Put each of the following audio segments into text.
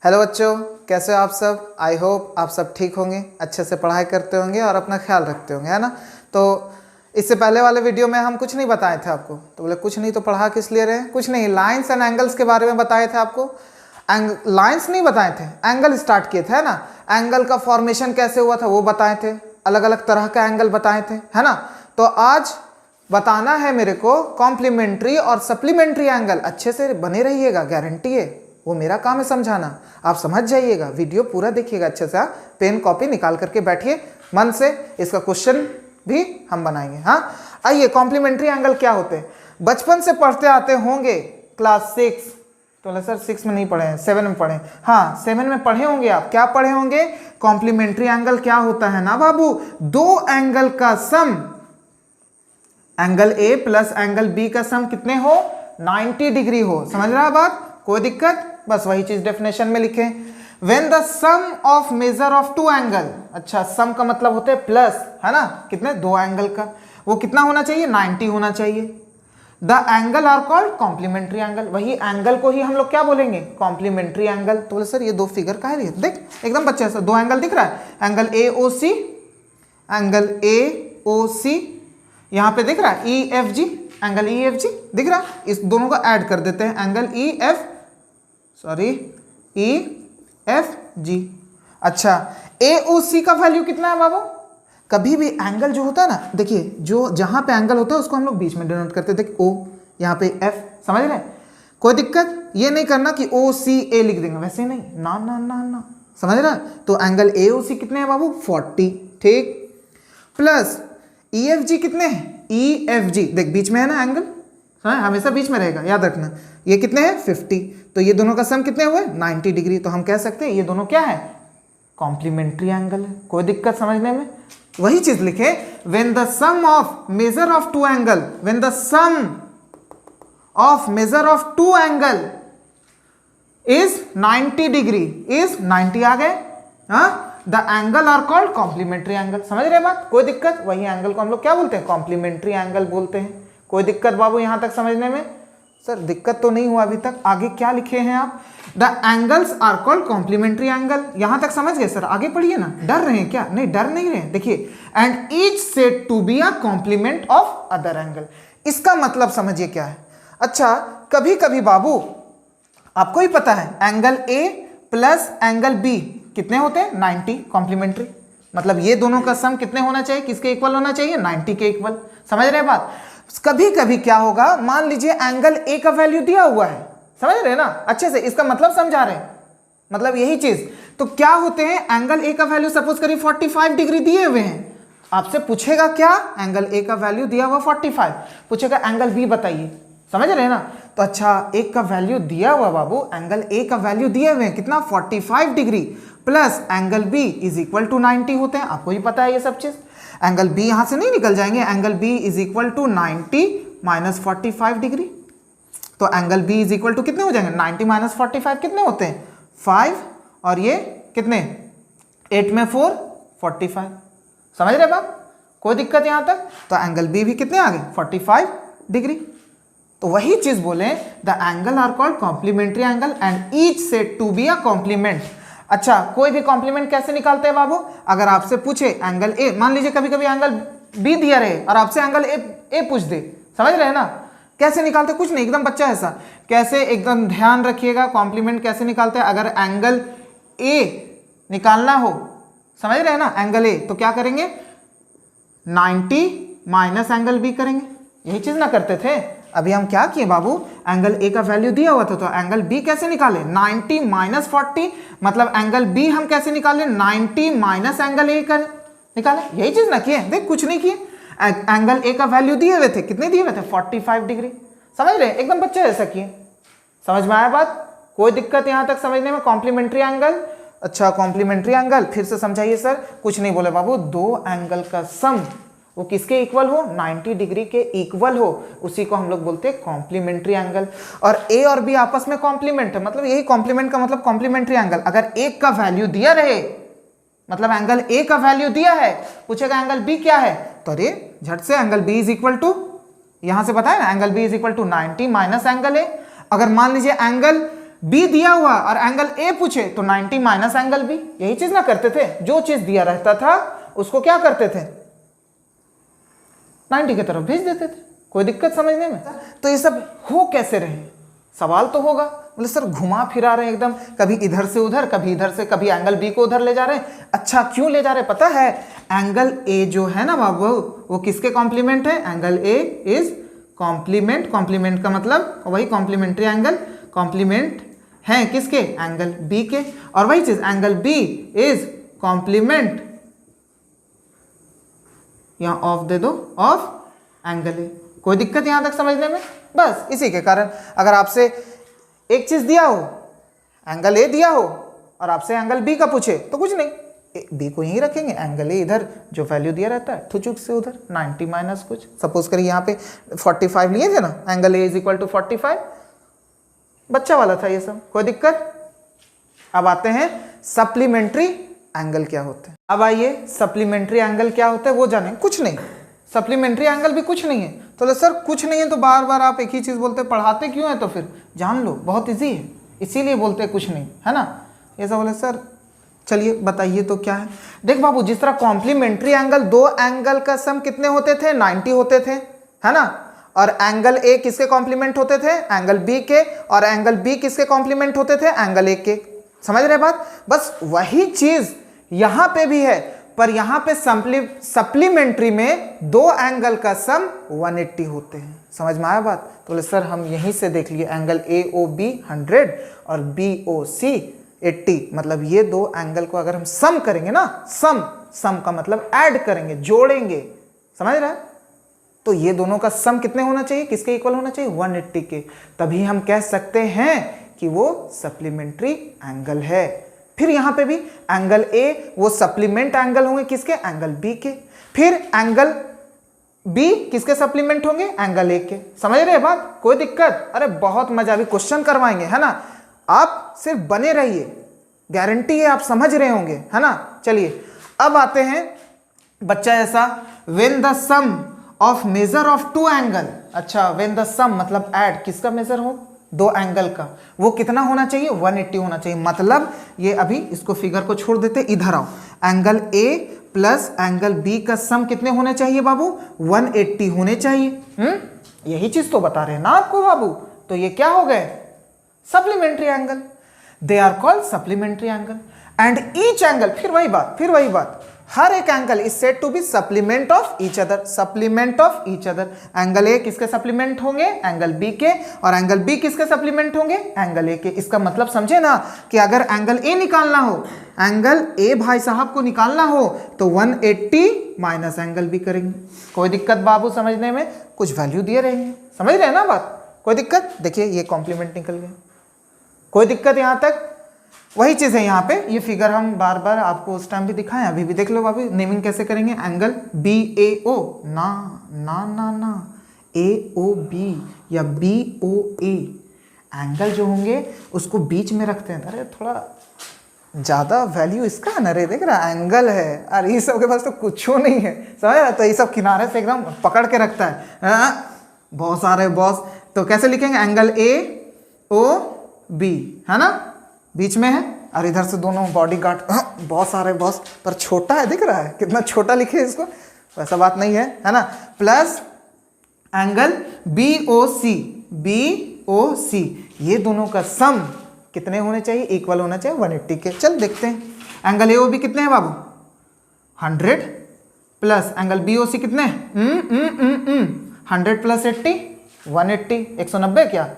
Hello बच्चों, कैसे हो आप सब। आई होप आप सब ठीक होंगे, अच्छे से पढ़ाई करते होंगे और अपना ख्याल रखते होंगे, है ना। तो इससे पहले वाले वीडियो में हम कुछ नहीं बताए थे आपको, तो बोले कुछ नहीं तो पढ़ा किस लिए रहे। कुछ नहीं, लाइंस एंड एंगल्स के बारे में बताए थे आपको। लाइंस नहीं बताए थे, एंगल स्टार्ट किए थे, है ना। एंगल का फॉर्मेशन कैसे हुआ था वो बताए थे, अलग अलग तरह का एंगल बताए थे, है ना। तो आज बताना है मेरे को कॉम्प्लीमेंट्री और सप्लीमेंट्री एंगल। अच्छे से बने रहिएगा, गारंटी है, वो मेरा काम है समझाना। आप समझ जाइएगा, वीडियो पूरा देखिएगा अच्छे से। पेन कॉपी निकाल करके बैठिए मन से, इसका क्वेश्चन भी हम बनाएंगे। हाँ, आइए, कॉम्प्लीमेंट्री एंगल क्या होते हैं। बचपन से पढ़ते आते होंगे, क्लास 6, तो सर 6 में नहीं पढ़े हैं, 7 में पढ़े। हाँ, 7 में पढ़े होंगे आप। क्या पढ़े होंगे? कॉम्प्लीमेंट्री एंगल क्या होता है ना बाबू, दो एंगल का sum, angle A plus angle B का सम कितने हो, 90 डिग्री हो। समझ रहा है बात, कोई दिक्कत? बस वही चीज डेफिनेशन में लिखे, when the sum of measure of two angle. अच्छा, सम का मतलब होता है प्लस, है ना। कितने? दो एंगल का, वो कितना होना चाहिए? 90 होना चाहिए। The angle are called complementary angle. वही एंगल को ही हम लोग क्या बोलेंगे? Complementary angle. तो बोले सर ये दो फिगर का है, देख एकदम बच्चे से दो एंगल दिख रहा है, angle A O C, angle A ओ सी, यहां पे दिख रहा है E F G, angle E F G दिख रहा है। इस दोनों को ऐड कर देते हैं, एंगल ई एफ जी। अच्छा, ए ओ सी का वैल्यू कितना है बाबू? कभी भी एंगल जो होता है ना, देखिए जो जहां पे एंगल होता है उसको हम लोग बीच में डिनोट करते हैं। देखिए ओ, यहाँ पे एफ, समझ रहे हैं? कोई दिक्कत ये नहीं करना कि ओ सी ए लिख देंगे, वैसे नहीं, ना ना ना ना, समझ रहे हैं। तो एंगल ए ओ सी कितने हैं बाबू? 40, ठीक। प्लस ई एफ जी कितने हैं? ई एफ जी देख बीच में है ना एंगल, हमेशा बीच में रहेगा, याद रखना। ये कितने हैं? 50। तो ये दोनों का सम कितने हुए? 90 डिग्री। तो हम कह सकते हैं ये दोनों क्या है? कॉम्प्लीमेंट्री एंगल है। कोई दिक्कत समझने में? वही चीज लिखे, when the sum of measure of two angle, when the sum of measure of two angle is 90 degree, is 90 आ गए, हाँ, the angle are called complementary angle. समझ रहे बात? कोई दिक्कत? वही एंगल को हम लोग क्या बोलते हैं? कॉम्प्लीमेंट्री एंगल बोलते हैं। कोई दिक्कत बाबू यहां तक समझने में? सर दिक्कत तो नहीं हुआ अभी तक। आगे क्या लिखे हैं आप? The angles are called complementary angle. यहां तक समझ गए सर? आगे पढ़िए ना। डर रहे हैं क्या? नहीं, डर नहीं रहे। देखिए, and each said to be a complement of other angle. इसका मतलब समझिए क्या है। अच्छा, कभी कभी बाबू आपको ही पता है, angle A plus angle B कितने होते हैं? 90, कॉम्प्लीमेंट्री। मतलब ये दोनों का सम कितने होना चाहिए? किसके इक्वल होना चाहिए? 90 के इक्वल। समझ रहे हैं बात? कभी कभी क्या होगा, मान लीजिए एंगल ए का वैल्यू दिया हुआ है, समझ रहे हैं ना अच्छे से, इसका मतलब समझा रहे हैं, मतलब यही चीज। तो क्या होते हैं, एंगल ए का वैल्यू सपोज करिए 45 डिग्री दिए हुए हैं। आपसे पूछेगा क्या? एंगल ए का वैल्यू दिया हुआ 45, पूछेगा एंगल बी बताइए। समझ रहे हैं ना? तो अच्छा, एक का वैल्यू दिया हुआ बाबू, एंगल ए का वैल्यू दिए हुए हैं कितना? 45 degree, plus angle B is equal to 90 होते हैं। आपको ही पता है ये सब चीज। एंगल बी यहां से नहीं निकल जाएंगे, angle B is equal to 90 minus 45 degree. तो angle B is equal to कितने हो जाएंगे? 90 माइनस 45 कितने होते हैं? 5, और ये कितने? 8 में 4, 45। समझ रहे बात? कोई दिक्कत यहां तक? तो एंगल बी भी कितने आ गए? 45 डिग्री। तो वही चीज बोले, the angle are called complementary angle and each said to be a complement. अच्छा, कोई भी कॉम्प्लीमेंट कैसे निकालते हैं बाबू? अगर आपसे पूछे एंगल ए, मान लीजिए कभी कभी एंगल बी दिया रहे और आपसे एंगल ए पूछ दे, समझ रहे हैं ना? कैसे निकालते? कुछ नहीं, एकदम बच्चा ऐसा कैसे, एकदम ध्यान रखिएगा। कॉम्प्लीमेंट कैसे निकालते हैं? अगर एंगल ए निकालना हो, समझ रहे हैं ना, एंगल ए, तो क्या करेंगे? 90 माइनस एंगल बी करेंगे। यही चीज ना करते थे? अभी हम क्या किए बाबू, एंगल ए का वैल्यू दिया हुआ था, तो एंगल बी कैसे निकाले? 90 माइनस 40, मतलब एंगल बी हम कैसे निकाले? 90 माइनस एंगल ए का निकाले। यही चीज ना किए, देख कुछ नहीं किए। एंगल ए का वैल्यू दिए हुए थे, कितने दिए हुए थे? 45 डिग्री। समझ रहे? एकदम बच्चे ऐसा किए। समझ में आया बात? कोई दिक्कत यहां तक समझने में? Complementary angle. अच्छा, कॉम्प्लीमेंट्री एंगल फिर से समझाइए सर। कुछ नहीं बोले बाबू, दो एंगल का सम वो किसके इक्वल हो? 90 डिग्री के इक्वल हो, उसी को हम लोग बोलते हैं कॉम्प्लीमेंट्री एंगल। और ए और बी आपस में कॉम्प्लीमेंट है, मतलब यही कॉम्प्लीमेंट का मतलब कॉम्प्लीमेंट्री एंगल। अगर एक का वैल्यू दिया रहे, मतलब एंगल ए का वैल्यू दिया है, पूछेगा एंगल बी क्या है, तो अरे झट से angle B is equal to, यहां से बताया ना, angle B is equal to 90 minus angle A. अगर मान लीजिए एंगल बी दिया हुआ और एंगल ए पूछे तो 90 माइनस एंगल बी, यही चीज ना करते थे, जो चीज दिया रहता था उसको क्या करते थे 90 की तरफ भेज देते थे। कोई दिक्कत समझने में? तो ये सब हो कैसे रहे, सवाल तो होगा। बोले सर घुमा फिरा रहे एकदम, कभी इधर से उधर, कभी इधर से, कभी एंगल बी को उधर ले जा रहे हैं। अच्छा क्यों ले जा रहे हैं पता है? एंगल ए जो है ना बाबू वो किसके कॉम्प्लीमेंट है? Angle A is complement, complement का मतलब वही कॉम्प्लीमेंट्री एंगल, कॉम्प्लीमेंट है किसके? एंगल बी के। और वही चीज एंगल बी इज कॉम्प्लीमेंट, यहां ऑफ दे दो, ऑफ एंगल ए। कोई दिक्कत यहां तक समझने में? बस इसी के कारण अगर आपसे एक चीज दिया हो, एंगल ए दिया हो और आपसे एंगल बी का पूछे तो कुछ नहीं, बी को यहीं रखेंगे, एंगल ए इधर जो वैल्यू दिया रहता है ठुचुक से उधर 90 माइनस कुछ। सपोज करिए यहाँ पे 45 लिए थे ना, angle A is equal to 45, बच्चा वाला था ये सब, कोई दिक्कत। अब आते हैं सप्लीमेंट्री एंगल क्या होते हैं। अब आइए सप्लीमेंट्री एंगल क्या होता है वो जाने। कुछ नहीं, सप्लीमेंट्री एंगल भी कुछ नहीं है। तो सर कुछ नहीं है तो बार बार आप एक ही चीज बोलते, पढ़ाते क्यों है? तो फिर जान लो बहुत इजी है, इसीलिए बोलते हैं कुछ नहीं, है ना। ये सब बोले सर चलिए बताइए तो क्या है। देख बाबू जिस तरह कॉम्प्लीमेंट्री एंगल, दो एंगल का सम कितने होते थे? 90 होते थे, है ना। और एंगल ए किसके कॉम्प्लीमेंट होते थे? एंगल बी के। और एंगल बी किसके कॉम्प्लीमेंट होते थे? एंगल ए के। समझ रहे बात? बस वही चीज यहां पे भी है, पर यहां पे सप्लीमेंट्री में दो एंगल का सम 180 होते हैं। समझ में आया बात? तो बोले सर हम यहीं से देख लिए, एंगल ए ओ बी 100 और बी ओ सी 80, मतलब ये दो एंगल को अगर हम सम करेंगे ना, सम का मतलब ऐड करेंगे, जोड़ेंगे, समझ रहे हैं? तो ये दोनों का सम कितने होना चाहिए? किसके इक्वल होना चाहिए? 180 के। तभी हम कह सकते हैं कि वो सप्लीमेंट्री एंगल है। फिर यहां पे भी एंगल ए वो सप्लीमेंट एंगल होंगे किसके? एंगल बी के। फिर एंगल बी किसके सप्लीमेंट होंगे? एंगल ए के। समझ रहे बात? कोई दिक्कत? अरे बहुत मजा, भी क्वेश्चन करवाएंगे, है ना। आप सिर्फ बने रहिए, गारंटी है आप समझ रहे होंगे, है ना। चलिए अब आते हैं बच्चा ऐसा, when the sum of measure of two angle. अच्छा व्हेन द सम मतलब ऐड किसका मेजर हो? दो एंगल का, वो कितना होना चाहिए? 180 होना चाहिए। मतलब ये अभी इसको फिगर को छोड़ देते, इधर आओ, angle A plus angle B का सम कितने होने चाहिए बाबू? 180 होने चाहिए। यही चीज तो बता रहे हैं ना आपको बाबू। तो ये क्या हो गए? Supplementary angle. They are called supplementary angle and each angle, फिर वही बात, हर एक angle is said to be supplement of each other, supplement of each other. Angle A किसके सप्लीमेंट होंगे? एंगल बी के। और एंगल बी किसके सप्लीमेंट होंगे? एंगल ए के। इसका मतलब समझे ना कि अगर एंगल ए निकालना हो, एंगल ए भाई साहब को निकालना हो तो 180 माइनस एंगल बी करेंगे। कोई दिक्कत बाबू समझने में? कुछ वैल्यू दिए रहेंगे, समझ रहे हैं ना बात? कोई दिक्कत? देखिए ये कॉम्प्लीमेंट निकल गया, कोई दिक्कत यहां तक? वही चीज है यहाँ पे, ये फिगर हम बार बार आपको उस टाइम भी दिखाएं, अभी भी देख लो बाबू। नेमिंग कैसे करेंगे? एंगल बी ए ओ, ना ना ना ना, ए ओ बी या बी ओ ए, एंगल जो होंगे उसको बीच में रखते हैं। अरे थोड़ा ज्यादा वैल्यू इसका है ना रे, देख रहा एंगल है, अरे ये सब के पास तो कुछ नहीं है, समझ रहा? तो ये सब किनारे से एकदम पकड़ के रखता है, बहुत सारे बॉस। तो कैसे लिखेंगे? एंगल ए ओ बी, है ना, बीच में है, और इधर से दोनों बॉडी गार्ड, बहुत सारे बॉस, पर छोटा है, दिख रहा है कितना छोटा लिखे इसको, वैसा बात नहीं है ना। प्लस एंगल बी ओ सी, ये दोनों का सम कितने होने चाहिए? इक्वल होना चाहिए 180 के। चल देखते हैं, एंगल ए ओ बी कितने हैं बाबू? 100 प्लस एंगल बी ओ सी कितने? 100 प्लस 80 180, 190 क्या?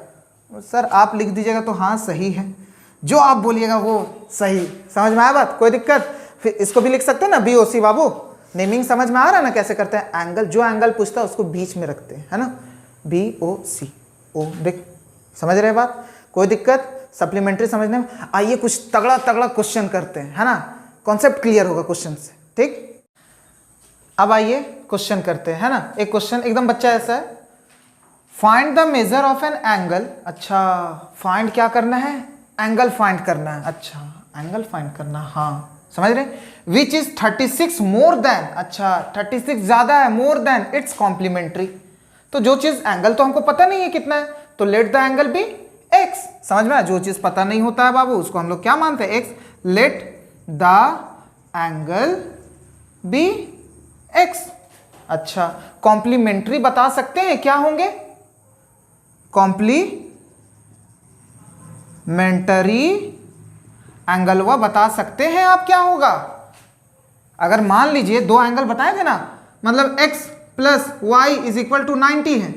सर आप लिख दीजिएगा तो हाँ सही है, जो आप बोलिएगा वो सही। समझ में आया बात? कोई दिक्कत? फिर इसको भी लिख सकते हैं ना बी ओ सी बाबू। नेमिंग समझ में आ रहा है ना कैसे करते हैं? एंगल, जो एंगल पूछता है उसको बीच में रखते हैं, है ना, बी ओ सी। ओ देख, समझ रहे बात? कोई दिक्कत? सप्लीमेंट्री समझने में? आइए कुछ तगड़ा तगड़ा क्वेश्चन करते हैं, है ना, कॉन्सेप्ट क्लियर होगा क्वेश्चन से, ठीक। अब आइए क्वेश्चन करते हैं, है ना। एक क्वेश्चन एकदम बच्चा ऐसा है, find the measure of an angle. अच्छा फाइंड क्या करना है? एंगल फाइंड करना है। अच्छा एंगल फाइंड करना, हाँ समझ रहे। विच इज 36 मोर देन, अच्छा 36 ज्यादा है, मोर देन इट्स कॉम्प्लीमेंट्री। तो जो चीज एंगल तो हमको पता नहीं है कितना है, तो let the angle B x. समझ में आया? जो चीज पता नहीं होता है बाबू उसको हम लोग क्या मानते हैं? X. Let the angle B x. अच्छा, कॉम्प्लीमेंट्री बता सकते हैं क्या होंगे? कॉम्प्लीमेंटरी एंगल वह बता सकते हैं आप क्या होगा? अगर मान लीजिए दो एंगल बताए थे ना, मतलब x plus y is equal to 90 है,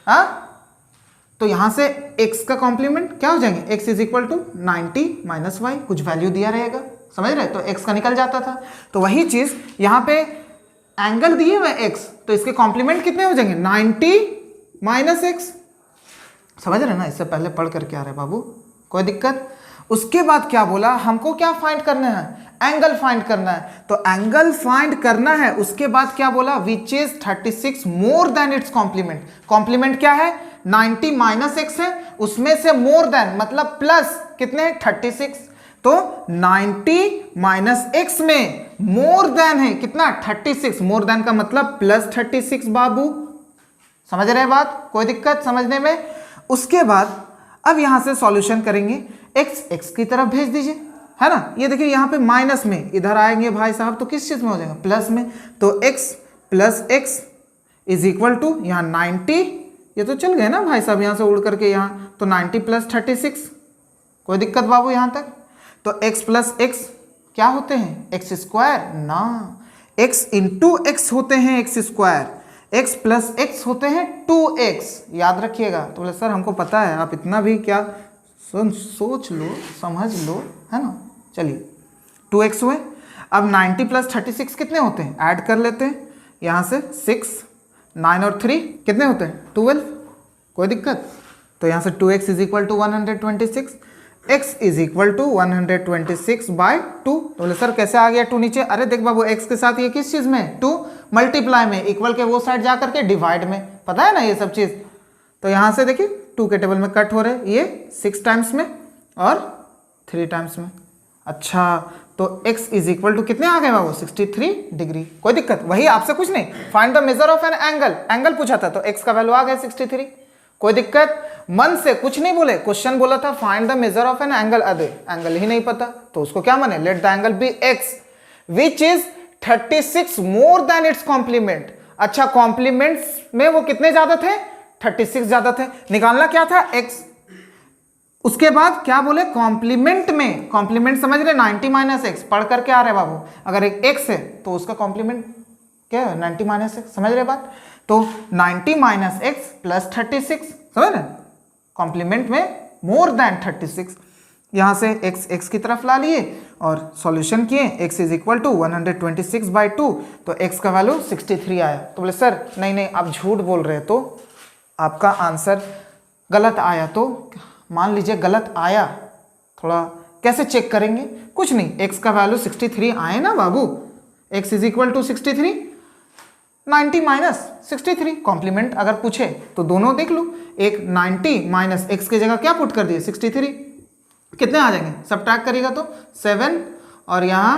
हाँ, तो यहां से x का कॉम्प्लीमेंट क्या हो जाएंगे? x is equal to 90 minus y, कुछ वैल्यू दिया रहेगा, समझ रहे? तो x का निकल जाता था। तो वही चीज यहां पे एंगल दिए हुए x, तो इसके कॉम्प्लीमेंट कितने हो जाएंगे? 90 माइनस एक्स। समझ रहे ना? इससे पहले पढ़ करके आ रहे बाबू, कोई दिक्कत? उसके बाद क्या बोला? हमको क्या फाइंड करना है? एंगल फाइंड करना है। तो एंगल फाइंड करना है, उसके बाद क्या बोला? Which is 36 more than its complement. Complement क्या है? 90 माइनस एक्स है, उसमें से मोर देन मतलब प्लस कितने हैं? 36। तो 90 माइनस एक्स में मोर देन है कितना? 36। मोर देन का मतलब प्लस 36 बाबू। समझ रहे बात? कोई दिक्कत समझने में? उसके बाद अब यहां से सॉल्यूशन करेंगे। x की तरफ भेज दीजिए, है ना? ये देखिए यहां पे माइनस में, इधर आएंगे भाई साहब तो किस चीज में हो जाएगा? प्लस में। तो x plus x is equal to यहाँ 90, ये तो चल गए ना भाई साहब यहां से उड़ करके यहाँ, तो 90 प्लस 36। कोई दिक्कत बाबू यहां तक? तो x प्लस एक्स क्या होते हैं? एक्स स्क्वायर ना, x इंटू एक्स होते हैं x square, x plus x होते हैं 2x। याद रखिएगा। तो बोले सर हमको पता है, आप इतना भी क्या सोच लो, समझ लो, है ना? चलिए 2x हुए। अब 90 प्लस 36 कितने होते हैं? ऐड कर लेते हैं यहाँ से, 6, 9 और 3 कितने होते हैं? 12। कोई दिक्कत? तो यहाँ से 2x is equal to 126, x is equal to 126 by 2। तो बोले सर कैसे आ गया 2 नीचे? अरे देख बाबू, x के साथ ये किस चीज में? 2 मल्टीप्लाई में, इक्वल के वो साइड जा करके डिवाइड में, पता है ना ये सब चीज। तो यहां से देखिए 2 के टेबल में कट हो रहे, ये 6 टाइम्स में और 3 टाइम्स में। अच्छा, तो x इज इक्वल टू कितने आ गए बाबू? 63 डिग्री। कोई दिक्कत? वही आपसे कुछ नहीं, find the measure of an angle, angle पूछा था तो x का वैल्यू आ गया 63। कोई दिक्कत? मन से कुछ नहीं बोले, क्वेश्चन बोला था find the measure of an angle. अरे एंगल ही नहीं पता तो उसको क्या माने? Let the angle B x which is 36 more than its complement. अच्छा, कॉम्प्लीमेंट्स में वो कितने ज्यादा थे? 36 ज्यादा थे। निकालना क्या था? x। उसके बाद क्या बोले? कॉम्प्लीमेंट में, कॉम्प्लीमेंट समझ रहे? 90 माइनस एक्स पढ़ करके आ रहे बाबू। अगर एक x है तो उसका कॉम्प्लीमेंट क्या है? 90 माइनस एक्स। समझ रहे बात? तो 90 माइनस एक्स प्लस 36, समझ रहे? कॉम्प्लीमेंट में मोर देन 36। यहां से x की तरफ ला लिए और सॉल्यूशन किए, x is equal to 126 by 2, तो x का वैल्यू 63 आया। तो बोले सर नहीं नहीं आप झूठ बोल रहे, तो आपका आंसर गलत आया। तो मान लीजिए गलत आया, थोड़ा कैसे चेक करेंगे? कुछ नहीं, x का वैल्यू 63 आए ना बाबू, x is equal to 63, 90 minus 63। Complement अगर पूछे तो दोनों देख लो, एक 90 माइनस x की जगह क्या पुट कर दिए? 63। कितने आ जाएंगे? सब्ट्रैक्ट करिएगा तो 7 और यहाँ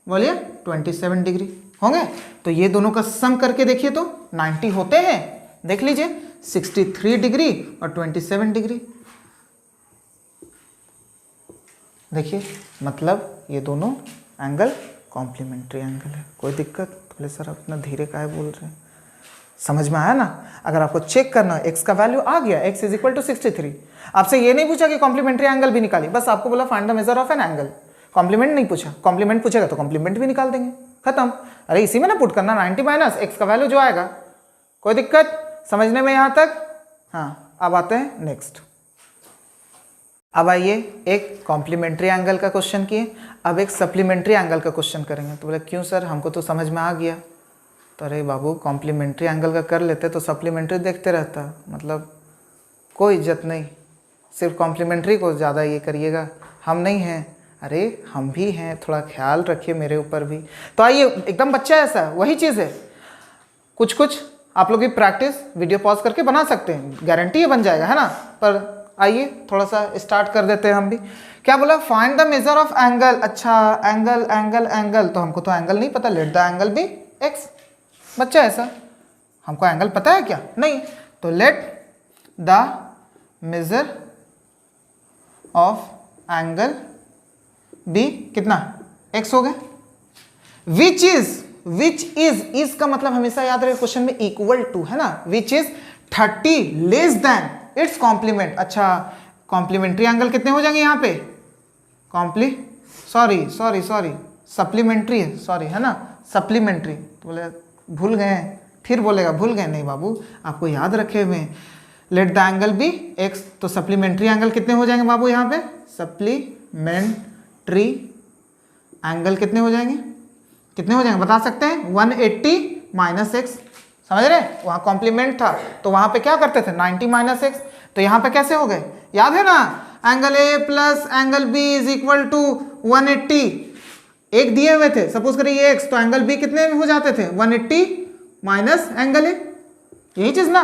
बोलिए 27 डिग्री होंगे। तो ये दोनों का सम करके देखिए तो 90 होते हैं, देख लीजिए 63 डिग्री और 27 डिग्री। देखिए मतलब ये दोनों एंगल कॉम्प्लीमेंट्री एंगल है। कोई दिक्कत? बोले सर आप इतना धीरे काहे बोल रहे हैं? समझ में आया ना? अगर आपको चेक करना है, x का वैल्यू आ गया, x इज इक्वल टू 63। आपसे ये नहीं पूछा कि कॉम्प्लीमेंट्री एंगल भी निकालिए, बस आपको बोला find the measure of an angle. Complement नहीं पूछा, कॉम्प्लीमेंट पूछेगा तो कॉम्प्लीमेंट भी निकाल देंगे, खत्म। अरे इसी में ना पुट करना 90 माइनस x का वैल्यू जो आएगा। कोई दिक्कत समझने में यहां तक? हाँ, अब आते हैं नेक्स्ट। अब आइए एक कॉम्प्लीमेंट्री एंगल का क्वेश्चन किए, अब एक सप्लीमेंट्री एंगल का क्वेश्चन करेंगे। तो बोले क्यों सर, हमको तो समझ में आ गया। तो अरे बाबू कॉम्प्लीमेंट्री एंगल का कर लेते तो सप्लीमेंट्री देखते रहता, मतलब कोई इज्जत नहीं, सिर्फ कॉम्प्लीमेंट्री को ज़्यादा ये करिएगा, हम नहीं हैं। अरे हम भी हैं, थोड़ा ख्याल रखिए मेरे ऊपर भी। तो आइए, एकदम बच्चा ऐसा वही चीज़ है, कुछ कुछ आप लोग की प्रैक्टिस वीडियो पॉज करके बना सकते हैं, गारंटी ये बन जाएगा, है ना। पर आइए थोड़ा सा स्टार्ट कर देते हैं हम भी। क्या बोला? Find the measure of angle. अच्छा एंगल एंगल एंगल, तो हमको तो एंगल नहीं पता, let the angle B x. बच्चा ऐसा, हमको एंगल पता है क्या? नहीं। तो let the measure of angle B कितना x हो गया, विच इज का मतलब हमेशा याद रहे क्वेश्चन में इक्वल टू है ना, which is 30 less than its complement. अच्छा कॉम्प्लीमेंट्री एंगल कितने हो जाएंगे यहाँ पे, सप्लीमेंट्री है, सॉरी है ना, सप्लीमेंट्री। तो बोले भूल गए हैं, फिर बोलेगा भूल गए, नहीं बाबू आपको याद रखे हुए हैं। Let the angle B x, तो सप्लीमेंट्री एंगल कितने हो जाएंगे बाबू यहाँ पे, सप्लीमेंट्री एंगल कितने हो जाएंगे, कितने हो जाएंगे बता सकते हैं, 180 माइनस एक्स। समझ रहे, वहाँ कॉम्प्लीमेंट था तो वहाँ पे क्या करते थे 90 माइनस एक्स, तो यहाँ पे कैसे हो गए, याद है ना, angle A plus angle B is equal to 180, एक दिए हुए थे सपोज करिए x, तो एंगल बी कितने में हो जाते थे 180 माइनस एंगल ए, यही चीज ना,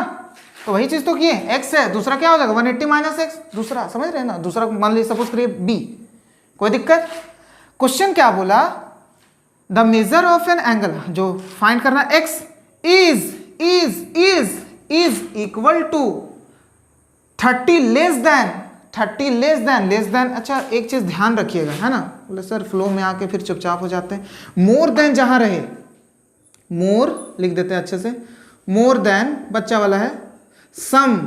तो वही चीज तो किए, x है, दूसरा क्या हो जाएगा 180 माइनस एक्स, दूसरा समझ रहे हैं ना, दूसरा मान लीजिए सपोज करिए b, कोई दिक्कत। क्वेश्चन क्या बोला, the measure of an angle, जो फाइंड करना x is equal to 30 less than. अच्छा एक चीज ध्यान रखिएगा है ना, बोले सर फ्लो में आके फिर चुपचाप हो जाते हैं, मोर देन जहां रहे, मोर लिख देते हैं अच्छे से, मोर देन बच्चा वाला है, सम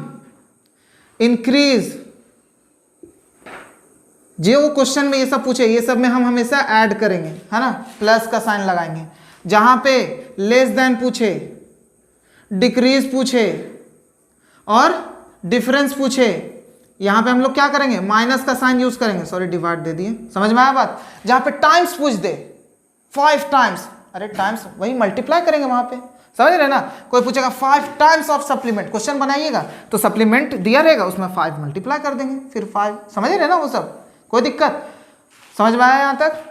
इंक्रीज, जो क्वेश्चन में ये सब पूछे ये सब में हम हमेशा ऐड करेंगे है ना, प्लस का साइन लगाएंगे, जहां पे लेस देन पूछे, डिक्रीज पूछे और डिफरेंस पूछे, यहां पे हम लोग क्या करेंगे माइनस का साइन यूज करेंगे, सॉरी डिवाइड दे दिए, समझ में आया बात। जहां पे टाइम्स पूछ दे 5 टाइम्स, अरे टाइम्स वही मल्टीप्लाई करेंगे वहां पे, समझ रहे ना, कोई पूछेगा 5 टाइम्स ऑफ सप्लीमेंट, क्वेश्चन बनाइएगा तो सप्लीमेंट दिया रहेगा उसमें 5 मल्टीप्लाई कर देंगे फिर 5, समझ रहे ना वो सब, कोई दिक्कत, समझ में आया यहां तक,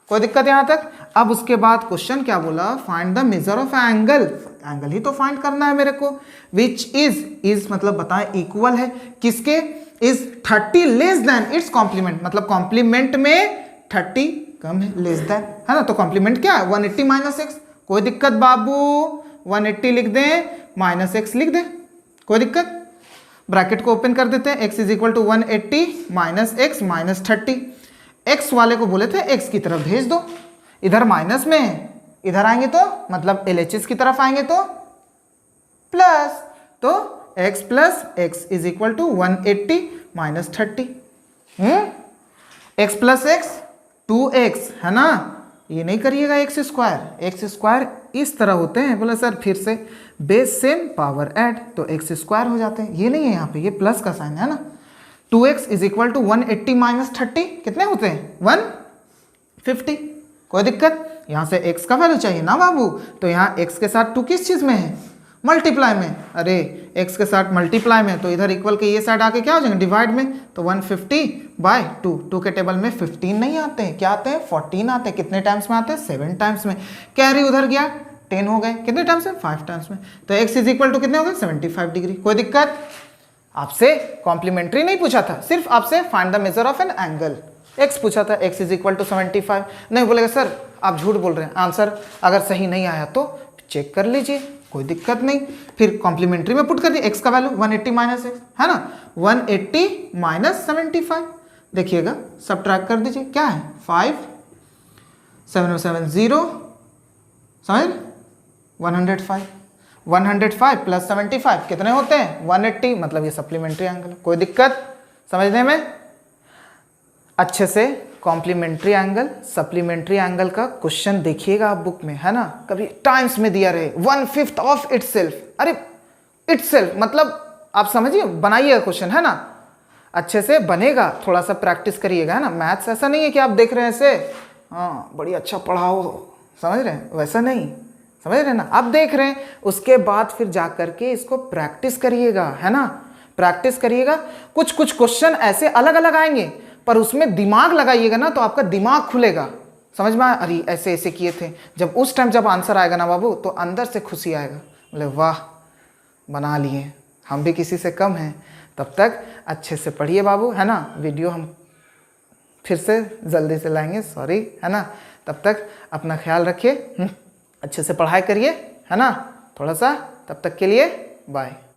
कोई दिक्कत यहां तक। अब उसके बाद क्वेश्चन क्या बोला, find the measure of angle, angle ही तो फाइंड करना है मेरे को, विच इज मतलब बताएं इक्वल है किसके, is 30 less than its complement, मतलब कॉम्प्लीमेंट में 30 कम है, लेस देन है ना, तो कॉम्प्लीमेंट क्या है 180 माइनस एक्स, कोई दिक्कत बाबू, 180 लिख दें माइनस एक्स लिख दें, कोई दिक्कत, ब्रैकेट को ओपन कर देते हैं, x is equal to 180 minus x minus 30, x वाले को बोले थे x की तरफ भेज दो, इधर माइनस में है, इधर आएंगे तो मतलब LHS की तरफ आएंगे तो प्लस, तो x plus x is equal to 180 minus 30, x plus x 2x है ना, ये नहीं करिएगा एक्स स्क्वायर इस तरह होते हैं, बोला सर फिर से बेस सेम पावर ऐड, तो एक्स स्क्वायर हो जाते हैं, ये नहीं है यहाँ पे, ये प्लस का साइन है ना, 2x is equal to 180 minus 30 कितने होते हैं 150, कोई दिक्कत, यहाँ से x का वैल्यू चाहिए ना बाबू, तो यहाँ x के साथ 2 किस चीज में है मल्टीप्लाई में, अरे x के साथ मल्टीप्लाई में, तो इधर इक्वल के ये साइड आके क्या हो जाएंगे डिवाइड में, तो 150/2 के टेबल में 15 नहीं आते हैं, क्या आते हैं 14 आते हैं, कितने टाइम्स में आते हैं 7 टाइम्स में, कैरी उधर गया 10 हो गए, कितने टाइम्स में 5 टाइम्स में, तो x इज इक्वल टू कितने हो गए 75 डिग्री, कोई दिक्कत। आपसे कॉम्प्लीमेंट्री नहीं पूछा था, सिर्फ आपसे find the measure of an angle, x पूछा था, x इज इक्वल टू 75, नहीं बोलेगा सर आप झूठ बोल रहे हैं, आंसर अगर सही नहीं आया तो चेक कर लीजिए, कोई दिक्कत नहीं, फिर कॉम्प्लीमेंट्री में पुट कर दिए, x का वैल्यू 180 माइनस एक्स है ना, 180 माइनस 75, देखिएगा सब्ट्रैक्ट कर दीजिए, क्या है 5 7 7 0, समझ 105 प्लस 75 कितने होते हैं 180, मतलब ये सप्लीमेंट्री एंगल, कोई दिक्कत समझने में अच्छे से। कॉम्प्लीमेंट्री एंगल सप्लीमेंट्री एंगल का क्वेश्चन देखिएगा आप बुक में है ना, कभी टाइम्स में दिया रहे 1/5 ऑफ इटसेल्फ, अरे इटसेल्फ मतलब आप समझिए, बनाइएगा क्वेश्चन है ना, अच्छे से बनेगा, थोड़ा सा प्रैक्टिस करिएगा है ना, मैथ्स ऐसा नहीं है कि आप देख रहे हैं ऐसे हाँ बड़ी अच्छा पढ़ाओ, समझ रहे हैं, वैसा नहीं, समझ रहे हैं ना, आप देख रहे हैं उसके बाद फिर जा करके इसको प्रैक्टिस करिएगा है ना, प्रैक्टिस करिएगा, कुछ क्वेश्चन ऐसे अलग अलग आएंगे पर उसमें दिमाग लगाइएगा ना तो आपका दिमाग खुलेगा, समझ में आया, अरे ऐसे ऐसे किए थे, जब उस टाइम जब आंसर आएगा ना बाबू तो अंदर से खुशी आएगा, बोले वाह बना लिए, हम भी किसी से कम हैं। तब तक अच्छे से पढ़िए बाबू है ना, वीडियो हम फिर से जल्दी से लाएंगे, सॉरी है ना, तब तक अपना ख्याल रखिए, अच्छे से पढ़ाई करिए है ना, थोड़ा सा, तब तक के लिए बाय।